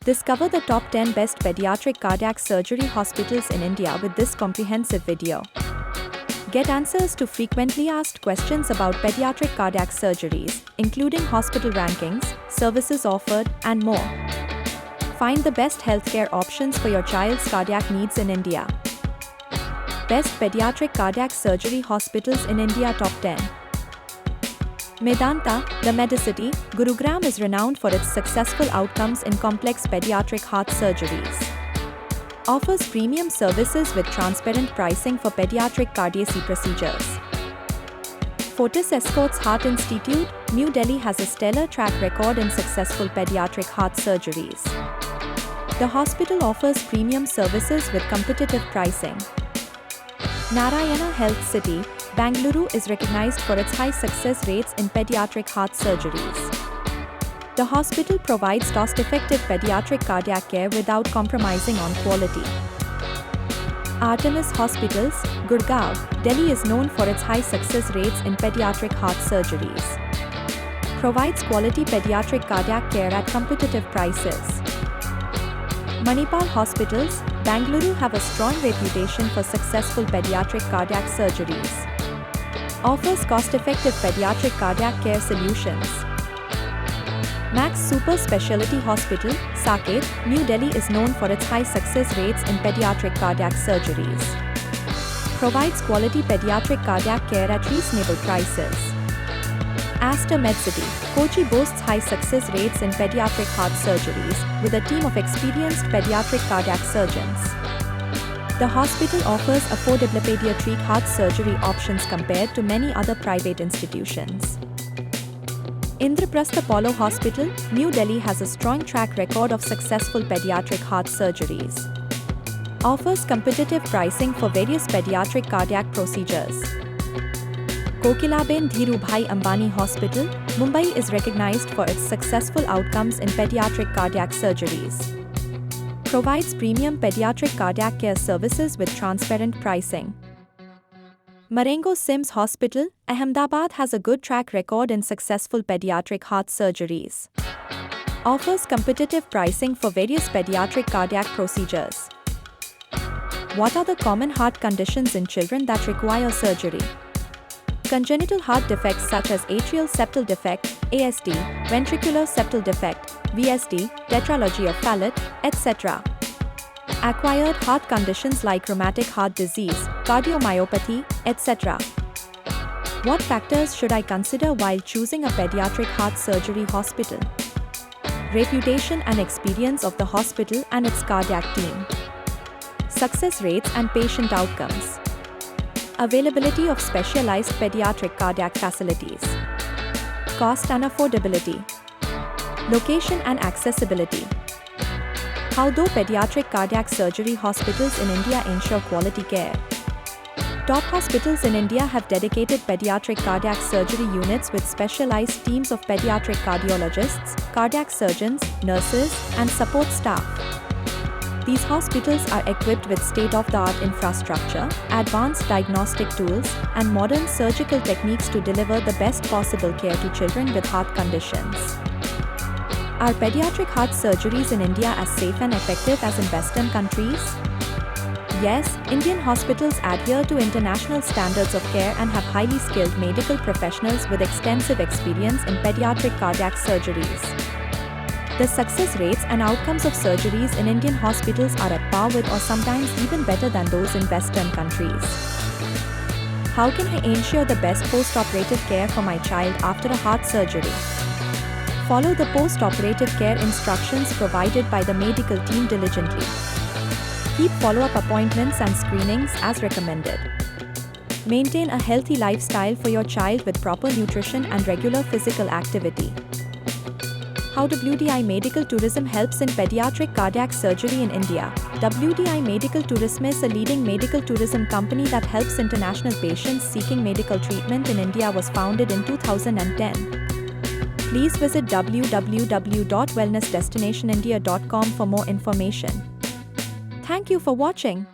Discover the top 10 best pediatric cardiac surgery hospitals in India with this comprehensive video. Get answers to frequently asked questions about pediatric cardiac surgeries, including hospital rankings, services offered, and more. Find the best healthcare options for your child's cardiac needs in India. Best pediatric cardiac surgery hospitals in India Top 10. Medanta, the Medicity, Gurugram is renowned for its successful outcomes in complex pediatric heart surgeries. Offers premium services with transparent pricing for pediatric cardiac procedures. Fortis Escorts Heart Institute, New Delhi has a stellar track record in successful pediatric heart surgeries. The hospital offers premium services with competitive pricing. Narayana Health City, Bangalore is recognized for its high success rates in pediatric heart surgeries. The hospital provides cost-effective pediatric cardiac care without compromising on quality. Artemis Hospitals, Gurgaon, Delhi is known for its high success rates in pediatric heart surgeries. Provides quality pediatric cardiac care at competitive prices. Manipal Hospitals, Bangalore have a strong reputation for successful pediatric cardiac surgeries. Offers cost-effective pediatric cardiac care solutions. Max Super Specialty Hospital, Saket, New Delhi is known for its high success rates in pediatric cardiac surgeries. Provides quality pediatric cardiac care at reasonable prices. Aster Medcity, Kochi boasts high success rates in pediatric heart surgeries with a team of experienced pediatric cardiac surgeons. The hospital offers affordable pediatric heart surgery options compared to many other private institutions. Indraprastha Apollo Hospital, New Delhi has a strong track record of successful pediatric heart surgeries. Offers competitive pricing for various pediatric cardiac procedures. Kokilaben Dhirubhai Ambani Hospital, Mumbai is recognized for its successful outcomes in pediatric cardiac surgeries. Provides premium pediatric cardiac care services with transparent pricing. Marengo Sims Hospital, Ahmedabad has a good track record in successful pediatric heart surgeries. Offers competitive pricing for various pediatric cardiac procedures. What are the common heart conditions in children that require surgery? Congenital heart defects such as atrial septal defect, ASD, ventricular septal defect, VSD, tetralogy of Fallot, etc. Acquired heart conditions like rheumatic heart disease, cardiomyopathy, etc. What factors should I consider while choosing a pediatric heart surgery hospital? Reputation and experience of the hospital and its cardiac team. Success rates and patient outcomes. Availability of specialized pediatric cardiac facilities. Cost and affordability. Location and accessibility. How do pediatric cardiac surgery hospitals in India ensure quality care? Top hospitals in India have dedicated pediatric cardiac surgery units with specialized teams of pediatric cardiologists, cardiac surgeons, nurses, and support staff. These hospitals are equipped with state-of-the-art infrastructure, advanced diagnostic tools, and modern surgical techniques to deliver the best possible care to children with heart conditions. Are pediatric heart surgeries in India as safe and effective as in Western countries? Yes, Indian hospitals adhere to international standards of care and have highly skilled medical professionals with extensive experience in pediatric cardiac surgeries. The success rates and outcomes of surgeries in Indian hospitals are at par with or sometimes even better than those in Western countries. How can I ensure the best post-operative care for my child after a heart surgery? Follow the post-operative care instructions provided by the medical team diligently. Keep follow-up appointments and screenings as recommended. Maintain a healthy lifestyle for your child with proper nutrition and regular physical activity. How WDI Medical Tourism helps in pediatric cardiac surgery in India. WDI Medical Tourism is a leading medical tourism company that helps international patients seeking medical treatment in India. Was founded in 2010. Please visit www.wellnessdestinationindia.com for more information. Thank you for watching.